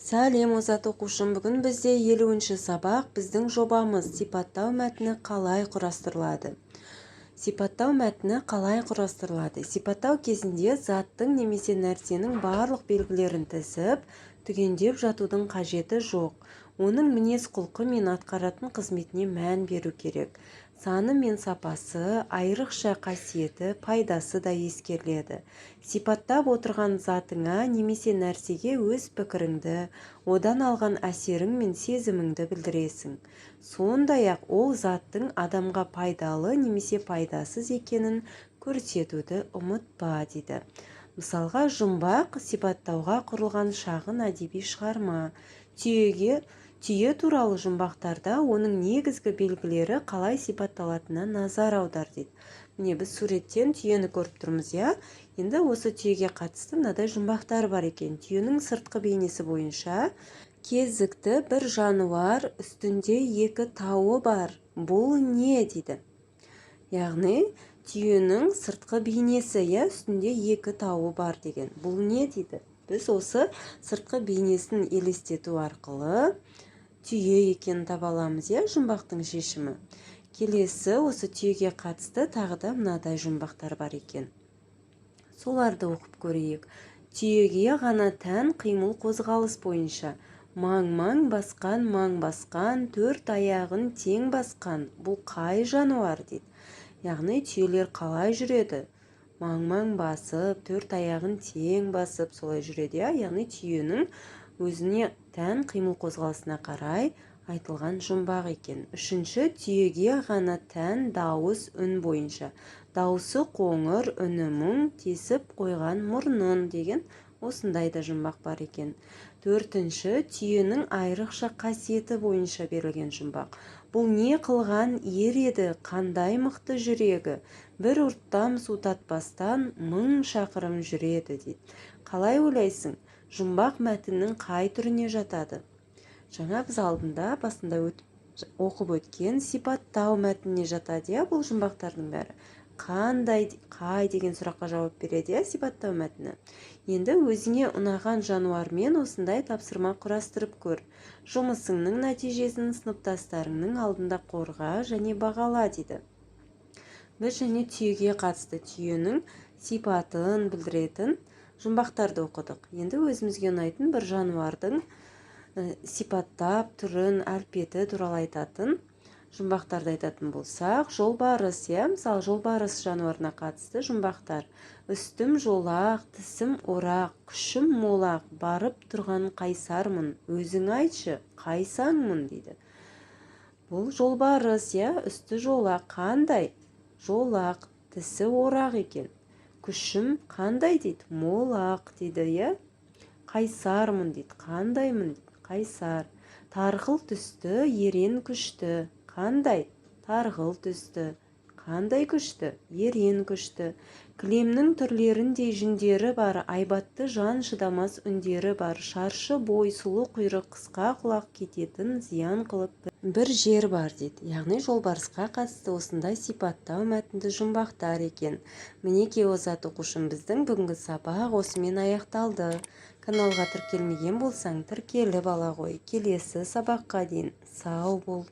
Сәлем озат оқушым, бүгін бізде 50-ші сабақ. Біздің жобамыз сипаттау мәтіні қалай құрастырылады. Сипаттау мәтіні қалай құрастырылады. Сипаттау кезінде заттың немесе нәрсенің барлық белгілерін тізіп, түгендеп жатудың қажеті жоқ. Оның мінез құлқы мен атқаратын қызметіне мән беру керек. Саны мен сапасы, айрықша қасиеті, пайдасы да ескеріледі. Сипаттап отырған затыңа немесе нәрсеге өз пікіріңді, одан алған әсерің мен сезіміңді білдіресің. Сондай-ақ ол заттың адамға пайдалы немесе пайдасыз екенін көрсетуді ұмытпа дейді. Мысалға, жұмбақ сипаттауға құрылған шағын әдеби шығарма. Түйе туралы жұмбақтарда оның негізгі белгілері қалай сипатталатынына назар аудар дейді. Міне біз суреттен түйені көріп тұрмыз, иә? Енді осы түйеге қатысты мынадай жұмбақтар бар екен. Түйенің сыртқы бейнесі бойынша кезікті бір жануар, үстінде екі тауы бар. Бұл не дейді? Яғни түйенің сыртқы бейнесі, үстінде екі тауы бар деген. Бұл не дейді? Біз осы сыртқы бейнесін елестету арқылы түйе екенін таба аламыз, жұмбақтың шешімі. Келесі осы түйеге қатысты тағы да мынадай жұмбақтар бар екен. Соларды оқып көрейік. Түйеге ғана тән қимыл қозғалыс бойынша маң-маң басқан, төрт аяғын тең басқан. Бұл қай жануар дейді? Яғни түйелер қалай жүреді? Маң-маң басып, төрт аяғын тең басып, солай жүреді, яғни түйенің өзіне тән қимыл қозғалысына қарай айтылған жұмбақ екен. Үшінші, түйеге ғана тән дауыс үн бойынша. Дауысы қоңыр, үні мұң, тесіп қойған мұрнын деген осындай да жұмбақ бар екен. Төртінші, түйенің айрықша қасиеті бойынша берілген жұмбақ. Бұл не қылған ер еді, қандай мықты жүрегі, бір ұрттам су татпастан 1000 шақырым жүреді дейді. Қалай ойлайсың? Жұмбақ мәтіннің қай түріне жатады? Жаңа біз басында оқып өткен сипаттау мәтініне жатады, бұл жұмбақтардың бәрі. Қай деген сұраққа жауап береді, сипаттау мәтіні. Енді өзіңе ұнаған жануармен осындай тапсырма құрастырып көр. Жұмысыңның нәтижесін сыныптастарыңның алдында қорға және бағала дейді. Біз және түйеге қатысты түйенің сипатын білдіретін жұмбақтарды оқыдық. Енді өзімізге ұнайтын бір жануардың сипаттап, түрін, әлпеті туралы айтатын жұмбақтарды айтатын болсақ, жолбарыс, мысалы жолбарыс жануарына қатысты жұмбақтар. Үстім жолақ, тісім орақ, күшім молақ, барып тұрған қайсармын, өзің айтшы, қайсаңмын дейді. Бұл жолбарыс, үсті жолақ, қандай? Жолақ, тісі орақ екен. Күшім қандай дейді? Молақ дейді, қайсармын дейді. Қандаймын дейді? Қайсар. Тарғыл түсті, ерен күшті. Қандай? Тарғыл түсті. Қандай күшті? Ерен күшті. Кілемнің түрлеріндей жүндері бар, айбатты жан шыдамас үндері бар, шаршы бой, сұлу құйрық, қысқа құлақ, кететін зиян қылып бір жер бар дейді. Яғни жолбарысқа қатысты осындай сипаттау мәтінді жұмбақтар екен. Мінекей озат оқушым, біздің бүгінгі сабақ осымен аяқталды. Каналға тіркелмеген болсаң, тіркеліп ала ғой. Келесі сабаққа дейін сау бол.